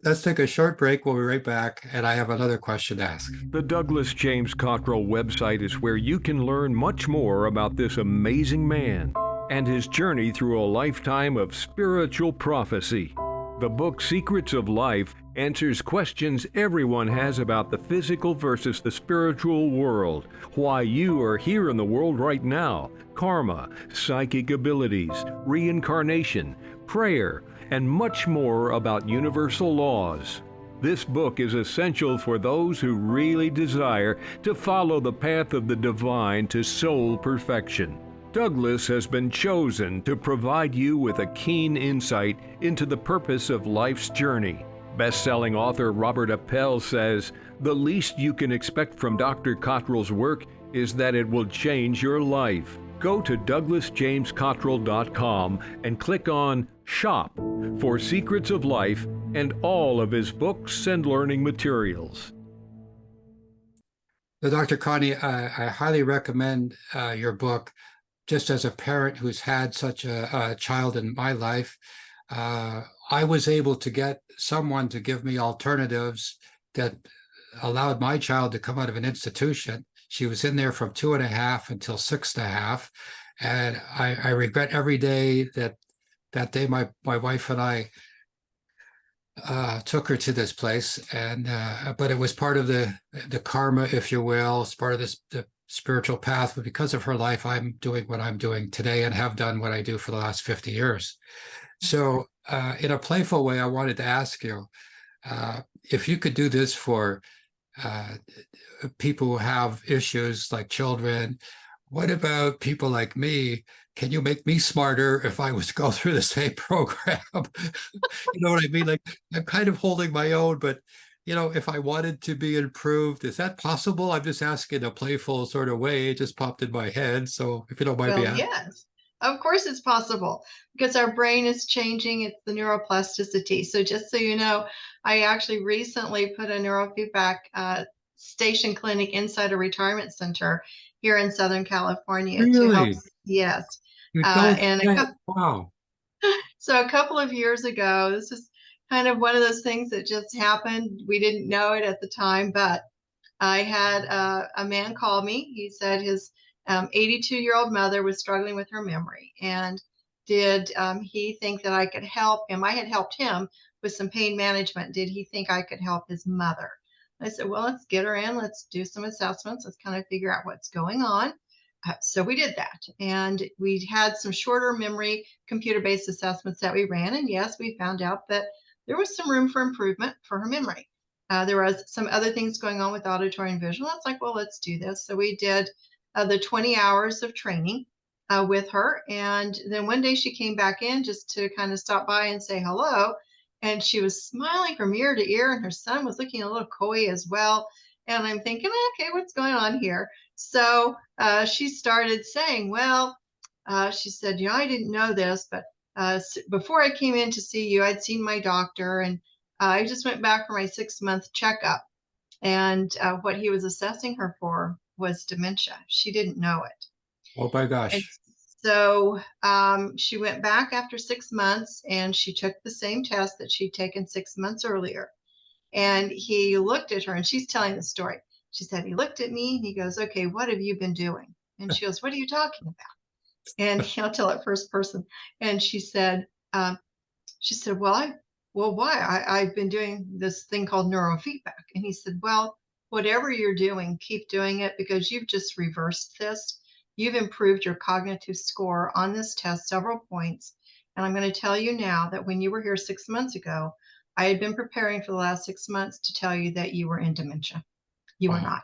let's take a short break. We'll be right back, and I have another question to ask. The Douglas James Cottrell website is where you can learn much more about this amazing man and his journey through a lifetime of spiritual prophecy. The book Secrets of Life answers questions everyone has about the physical versus the spiritual world, why you are here in the world right now, karma, psychic abilities, reincarnation, prayer, and much more about universal laws. This book is essential for those who really desire to follow the path of the divine to soul perfection. Douglas has been chosen to provide you with a keen insight into the purpose of life's journey. Best-selling author Robert Appel says, "The least you can expect from Dr. Cottrell's work is that it will change your life." Go to DouglasJamesCottrell.com and click on Shop for Secrets of Life and all of his books and learning materials. So, Dr. Connie, I highly recommend your book. Just as a parent who's had such a child in my life, I was able to get someone to give me alternatives that allowed my child to come out of an institution. She was in there from 2.5 until 6.5. And I regret every day that day my wife and I took her to this place. But it was part of the karma, if you will. It's part of the spiritual path. But because of her life, I'm doing what I'm doing today and have done what I do for the last 50 years. So in a playful way, I wanted to ask you if you could do this for people who have issues like children. What about people like me? Can you make me smarter if I was to go through the same program? You know what I mean? Like, I'm kind of holding my own, but if I wanted to be improved, is that possible? I'm just asking in a playful sort of way. It just popped in my head. So if you don't mind me Well, asking. yes, of course it's possible because our brain is changing. It's the neuroplasticity. So just so you know, I actually recently put a neurofeedback station clinic inside a retirement center here in Southern California to help. Really? Yes. You don't And say. Wow. so a couple of years ago, this is kind of one of those things that just happened. We didn't know it at the time, but I had a man call me. He said his 82-year-old mother was struggling with her memory. And did he think that I could help him? I had helped him with some pain management. Did he think I could help his mother? I said, well, let's get her in. Let's do some assessments. Let's kind of figure out what's going on. So we did that. And we had some shorter memory computer-based assessments that we ran. And yes, we found out that there was some room for improvement for her memory. There was some other things going on with auditory and visual. I was like, well, let's do this. So we did the 20 hours of training with her. And then one day she came back in just to kind of stop by and say hello. And she was smiling from ear to ear, and her son was looking a little coy as well. And I'm thinking, okay, what's going on here? So she started saying, well, she said, I didn't know this, but before I came in to see you, I'd seen my doctor, and I just went back for my 6-month checkup. And what he was assessing her for was dementia. She didn't know it. Oh my And gosh. so she went back after 6 months, and she took the same test that she'd taken 6 months earlier. And he looked at her, and she's telling the story. She said, he looked at me and he goes, okay, what have you been doing? And she goes, what are you talking about? And I'll tell it first person. And um, she said, well, why? I've been doing this thing called neurofeedback. And he said, well, whatever you're doing, keep doing it because you've just reversed this. You've improved your cognitive score on this test several points. And I'm going to tell you now that when you were here 6 months ago, I had been preparing for the last 6 months to tell you that you were in dementia. You were Wow. not.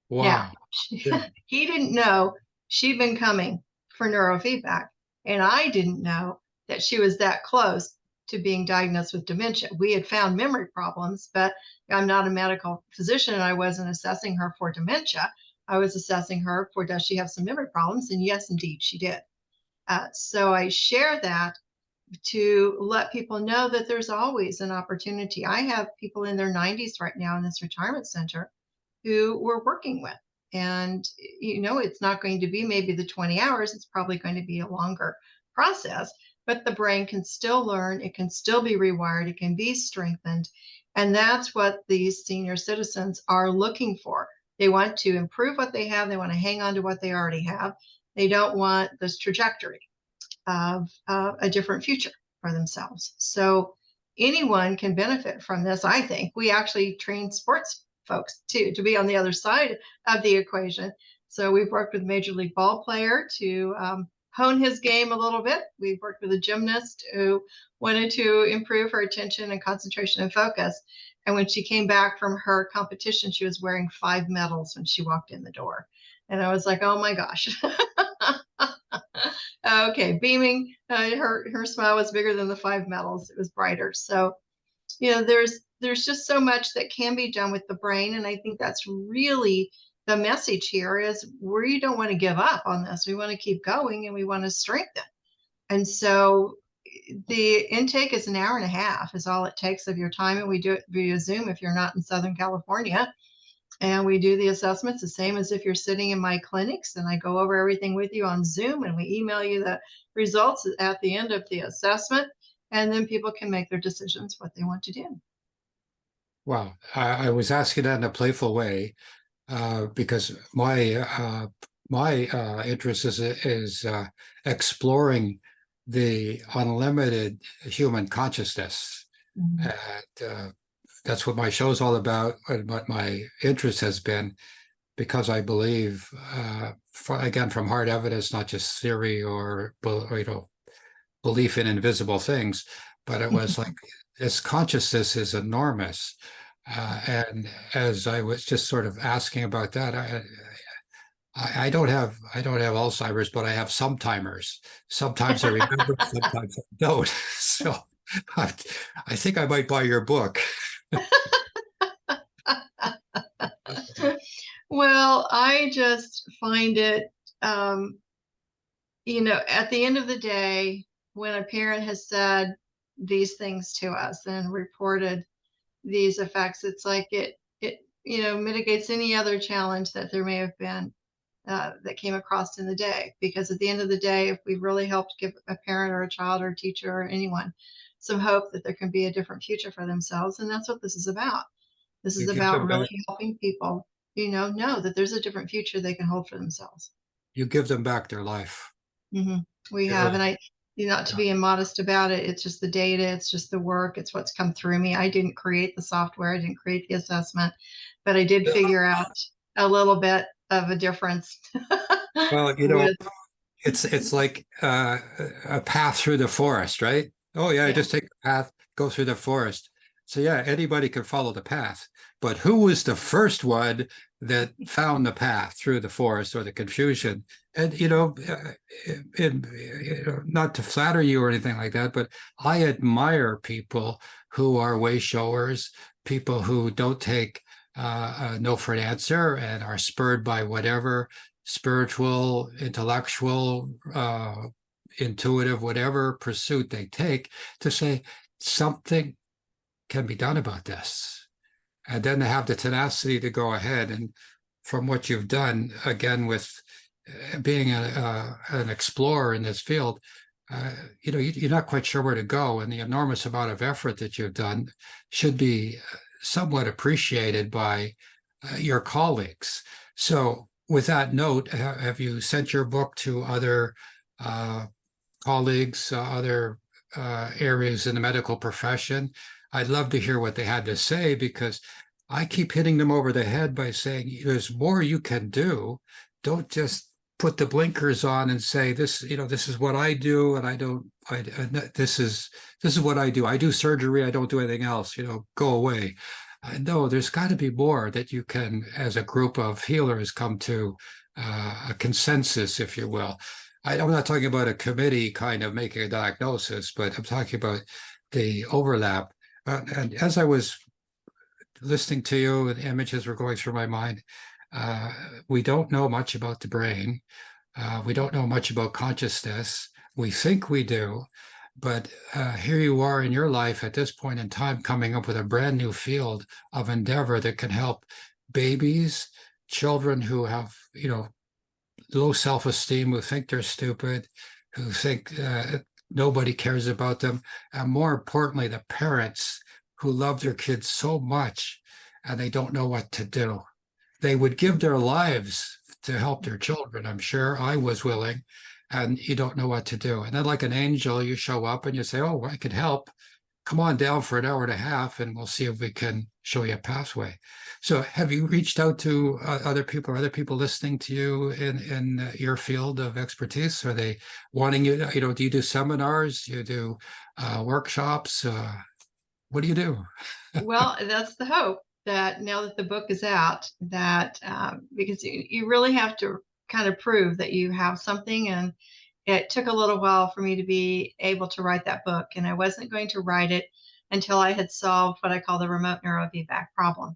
Now, Wow. Yeah. he didn't know she'd been coming for neurofeedback, and I didn't know that she was that close to being diagnosed with dementia. We had found memory problems, but I'm not a medical physician and I wasn't assessing her for dementia. I was assessing her for does she have some memory problems? And yes, indeed, she did. So I share that to let people know that there's always an opportunity. I have people in their 90s right now in this retirement center who we're working with. And, it's not going to be maybe the 20 hours, it's probably going to be a longer process, but the brain can still learn, it can still be rewired, it can be strengthened. And that's what these senior citizens are looking for. They want to improve what they have, they want to hang on to what they already have. They don't want this trajectory of a different future for themselves. So anyone can benefit from this. I think we actually train sports folks too to be on the other side of the equation. So we've worked with a Major League ball player to hone his game a little bit. We've worked with a gymnast who wanted to improve her attention and concentration and focus. And when she came back from her competition, she was wearing 5 medals when she walked in the door. And I was like, oh my gosh. Okay, beaming. Her smile was bigger than the 5 medals. It was brighter. So, there's just so much that can be done with the brain, and I think that's really the message here is we don't want to give up on this. We want to keep going, and we want to strengthen. And so, the intake is an hour and a half is all it takes of your time, and we do it via Zoom if you're not in Southern California. And we do the assessments the same as if you're sitting in my clinics, and I go over everything with you on Zoom, and we email you the results at the end of the assessment, and then people can make their decisions what they want to do. Wow. I was asking that in a playful way because my interest is exploring the unlimited human consciousness. Mhm. And that's what my show is all about, and what my interest has been, because I believe, again, from hard evidence, not just theory or belief in invisible things, but it was like this consciousness is enormous. And as I was just sort of asking about that, I don't have Alzheimer's, but I have sometimers. Sometimes I remember, sometimes I don't. So I think I might buy your book. Well, I just find it, at the end of the day, when a parent has said these things to us and reported these effects, it's like it mitigates any other challenge that there may have been that came across in the day. Because at the end of the day, if we really helped give a parent or a child or a teacher or anyone some hope that there can be a different future for themselves, and that's what this is about. This is You give about them really back, helping people, know that there's a different future they can hold for themselves. you give them back their life. Hmm. We You have, really, and not to yeah. be immodest about it. It's just the data, it's just the work, it's what's come through me. I didn't create the software, I didn't create the assessment, but I did figure out a little bit of a difference Well, with, it's like a path through the forest, right? Oh yeah, yeah. just take the path, go through the forest. So yeah, anybody can follow the path. But who was the first one that found the path through the forest or the confusion? And not to flatter you or anything like that, but I admire people who are way showers, people who don't take no for an answer and are spurred by whatever spiritual, intellectual, intuitive, whatever pursuit they take, to say something can be done about this. And then they have the tenacity to go ahead. And from what you've done, again, with being an explorer in this field, you're not quite sure where to go. And the enormous amount of effort that you've done should be somewhat appreciated by your colleagues. So, with that note, have you sent your book to other colleagues, other areas in the medical profession? I'd love to hear what they had to say, because I keep hitting them over the head by saying there's more you can do. Don't just put the blinkers on and say this, this is what I do, and I don't. This is what I do. I do surgery. I don't do anything else. Go away. No, there's got to be more that you can, as a group of healers, come to a consensus, if you will. I'm not talking about a committee kind of making a diagnosis, but I'm talking about the overlap. And as I was listening to you, and images were going through my mind, we don't know much about the brain. We don't know much about consciousness. We think we do, but here you are in your life at this point in time, coming up with a brand new field of endeavor that can help babies, children who have, low self-esteem, who think they're stupid, who think nobody cares about them, and more importantly, the parents who love their kids so much and they don't know what to do. They would give their lives to help their children. I'm sure I was willing, and you don't know what to do. And then, like an angel, you show up and you say, "Oh, I could help. Come on down for an hour and a half and we'll see if we can show you a pathway." So have you reached out to other people? Are other people listening to you in your field of expertise? Are they wanting you to, do you do seminars? Do you do workshops? What do you do? Well, that's the hope, that now that the book is out, that because you really have to kind of prove that you have something. And it took a little while for me to be able to write that book. And I wasn't going to write it until I had solved what I call the remote neurofeedback problem.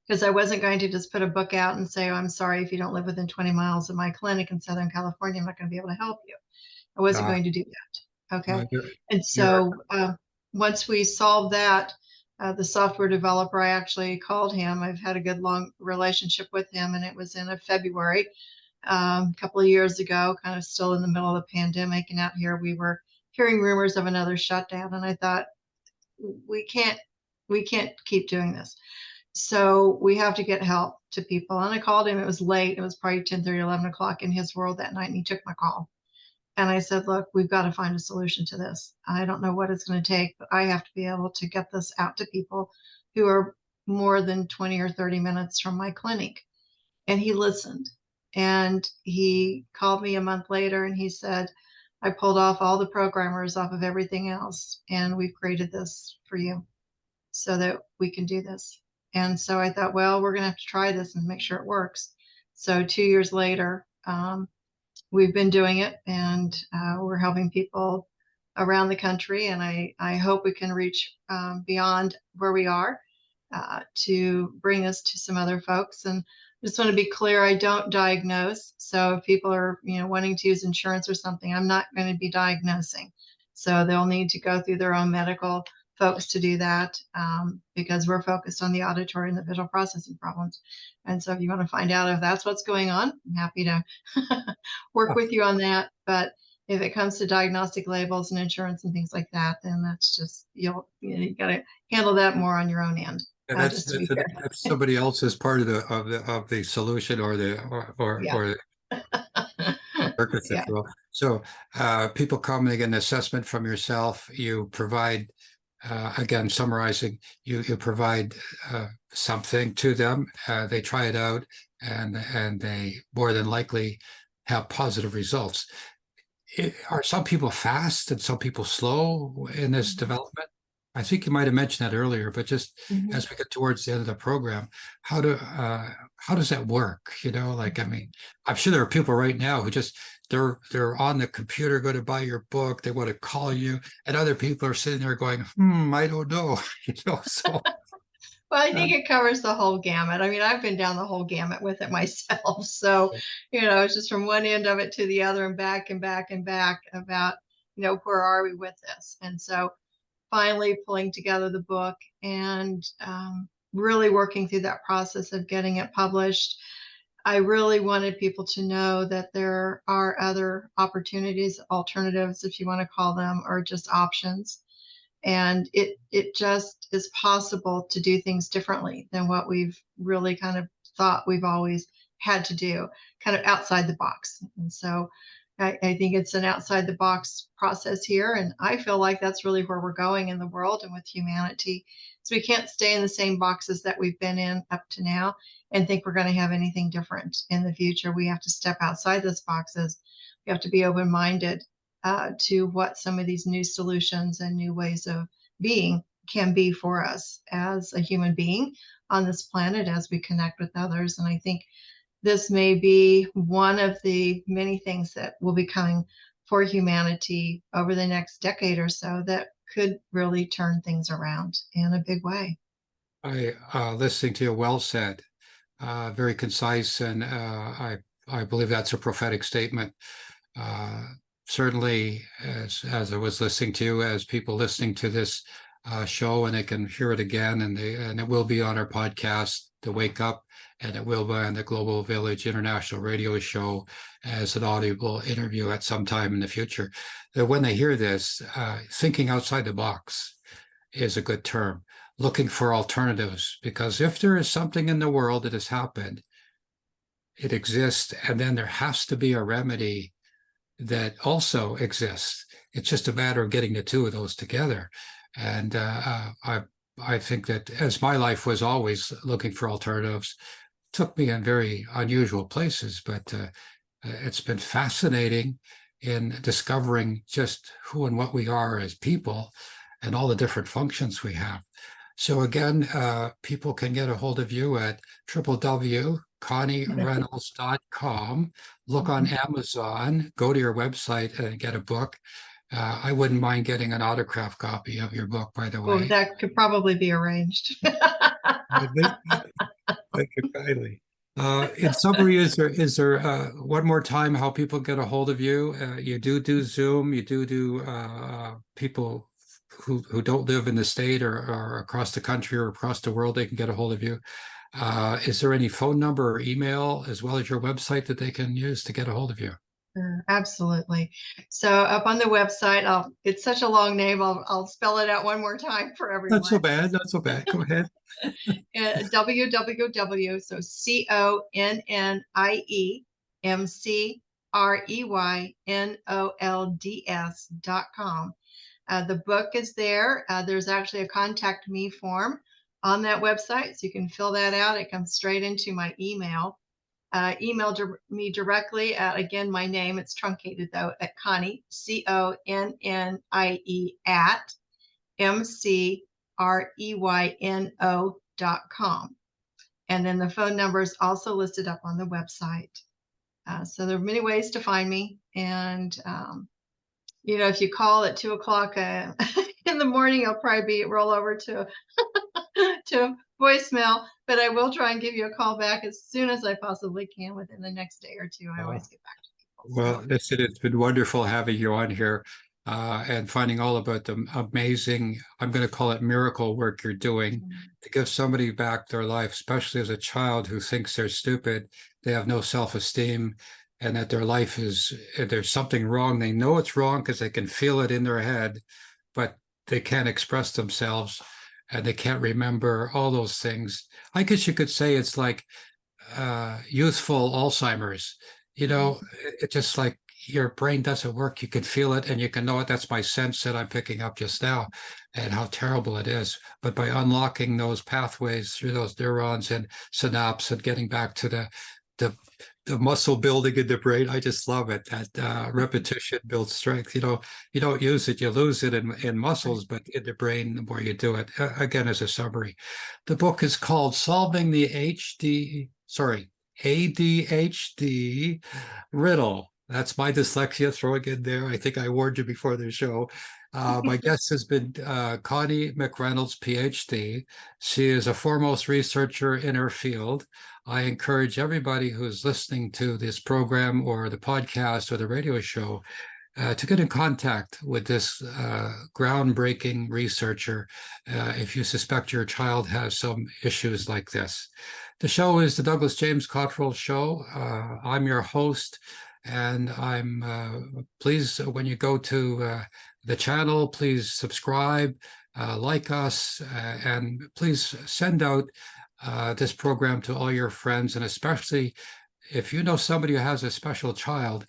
Because I wasn't going to just put a book out and say, "Oh, I'm sorry, if you don't live within 20 miles of my clinic in Southern California, I'm not going to be able to help you." I wasn't Uh, going to do that. no, Okay. you're, And you're so once we solved that, the software developer, I actually called him. I've had a good long relationship with him, and it was in February, a couple of years ago, kind of still in the middle of the pandemic. And out here, we were hearing rumors of another shutdown, and I thought, we can't, keep doing this. So we have to get help to people. And I called him. It was late. It was probably 10:30, 11 o'clock in his world that night, and he took my call. And I said, "Look, we've got to find a solution to this. I don't know what it's going to take, but I have to be able to get this out to people who are more than 20 or 30 minutes from my clinic." And he listened. And he called me a month later and he said, "I pulled off all the programmers off of everything else, and we've created this for you so that we can do this." And so I thought, well, we're going to have to try this and make sure it works. So 2 years later, we've been doing it, and we're helping people around the country. And I hope we can reach beyond where we are to bring this to some other folks. And I just want to be clear, I don't diagnose. So if people are, wanting to use insurance or something, I'm not going to be diagnosing. So they'll need to go through their own medical folks to do that, because we're focused on the auditory and the visual processing problems. And so if you want to find out if that's what's going on, I'm happy to work with you on that. But if it comes to diagnostic labels and insurance and things like that, then that's just, you got to handle that more on your own end. And that's Just to be fair. that's somebody else's part of the solution, or Yeah. or purpose, if Yeah. you will. So people come, they get an assessment from yourself. You provide, again, summarizing, you provide something to them. They try it out, and they more than likely have positive results. Are some people fast and some people slow in this development? I think you might have mentioned that earlier, but just Mhm. as we get towards the end of the program, how does that work? Like, I mean, I'm sure there are people right now who just they're on the computer going to buy your book, they want to call you, and other people are sitting there going, I don't know, so Well, I uh, think it covers the whole gamut. I mean, I've been down the whole gamut with it myself. So, it's just from one end of it to the other and back and back and back about, where are we with this? And so finally pulling together the book and really working through that process of getting it published. I really wanted people to know that there are other opportunities, alternatives, if you want to call them, or just options. And it just is possible to do things differently than what we've really kind of thought we've always had to do, kind of outside the box. And so I think it's an outside the box process here. And I feel like that's really where we're going in the world and with humanity. So we can't stay in the same boxes that we've been in up to now and think we're going to have anything different in the future. We have to step outside those boxes. We have to be open-minded to what some of these new solutions and new ways of being can be for us as a human being on this planet as we connect with others. And I think this may be one of the many things that will be coming for humanity over the next decade or so that could really turn things around in a big way. Listening to you, well said, very concise, and I believe that's a prophetic statement. Certainly, as I was listening to you, as people listening to this show, and they can hear it again, and it will be on our podcast, The Wake Up, and it will be on the Global Village International Radio Show as an audible interview at some time in the future. That when they hear this, thinking outside the box is a good term. Looking for alternatives, because if there is something in the world that has happened, it exists, and then there has to be a remedy that also exists. It's just a matter of getting the two of those together. And I think that as my life was always looking for alternatives, took me in very unusual places, but it's been fascinating in discovering just who and what we are as people and all the different functions we have. So again, people can get a hold of you at www.conniereynolds.com. Look on Amazon, go to your website and get a book. I wouldn't mind getting an autographed copy of your book, by the way. Oh, that could probably be arranged. Thank you kindly. In summary, is there one more time how people get a hold of you? You do Zoom, you do people who don't live in the state or across the country or across the world, they can get a hold of you. Is there any phone number or email as well as your website that they can use to get a hold of you? Sure, absolutely. So up on the website, it's such a long name. I'll spell it out one more time for everyone. Not so bad. Not so bad. Go ahead. www. So ConnieMcReynolds.com. The book is there. There's actually a contact me form on that website, so you can fill that out. It comes straight into my email. Email me directly at, again, my name, it's truncated though, at Connie, CONNIE at McReynolds.com. And then the phone number is also listed up on the website. So there are many ways to find me. And, if you call at 2:00 in the morning, I'll probably roll over to to voicemail, but I will try and give you a call back as soon as I possibly can within the next day or two. I always get back to people. Well, it's been wonderful having you on here and finding all about the amazing, I'm going to call it miracle work you're doing to give somebody back their life, especially as a child who thinks they're stupid, they have no self-esteem, and that their life there's something wrong. They know it's wrong because they can feel it in their head, but they can't express themselves. And they can't remember all those things. I guess you could say it's like youthful Alzheimer's. It's just like your brain doesn't work. You can feel it and you can know it. That's my sense that I'm picking up just now and how terrible it is. But by unlocking those pathways through those neurons and synapses and getting back to the muscle building in the brain, I just love it. That repetition builds strength. You don't use it, you lose it in muscles, but in the brain, the more you do it. Again, as a summary, the book is called Solving the ADHD Riddle. That's my dyslexia throwing in there. I think I warned you before the show. My guest has been Connie McReynolds, PhD. She is a foremost researcher in her field. I encourage everybody who's listening to this program or the podcast or the radio show to get in contact with this groundbreaking researcher if you suspect your child has some issues like this. The show is the Douglas James Cottrell Show. I'm your host, and I'm pleased when you go to the channel, please subscribe, like us, and please send out this program to all your friends, and especially if you know somebody who has a special child,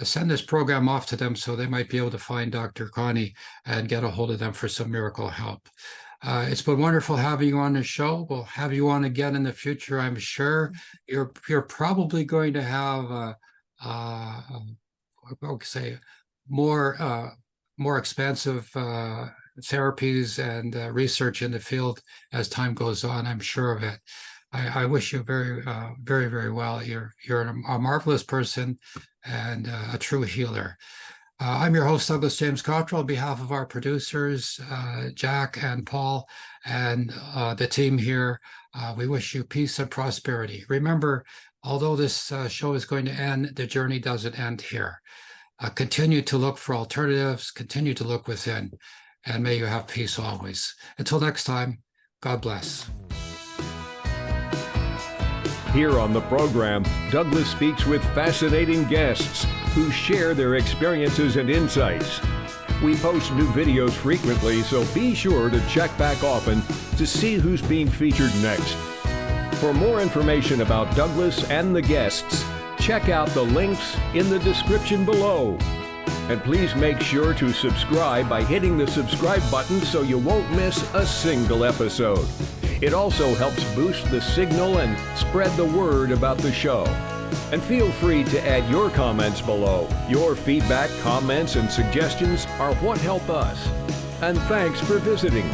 send this program off to them so they might be able to find Dr. Connie and get a hold of them for some miracle help. It's been wonderful having you on the show. We'll have you on again in the future, I'm sure. You're probably going to have say more expensive therapies and research in the field as time goes on. I'm sure of it. I wish you very, very well. You're a marvelous person and a true healer. I'm your host, Douglas James Cottrell, on behalf of our producers, Jack and Paul, and the team here. We wish you peace and prosperity. Remember, although this show is going to end, the journey doesn't end here. Continue to look for alternatives, continue to look within, and may you have peace always. Until next time, God bless. Here on the program, Douglas speaks with fascinating guests who share their experiences and insights. We post new videos frequently, so be sure to check back often to see who's being featured next. For more information about Douglas and the guests, check out the links in the description below. And please make sure to subscribe by hitting the subscribe button so you won't miss a single episode. It also helps boost the signal and spread the word about the show. And feel free to add your comments below. Your feedback, comments, and suggestions are what help us. And thanks for visiting.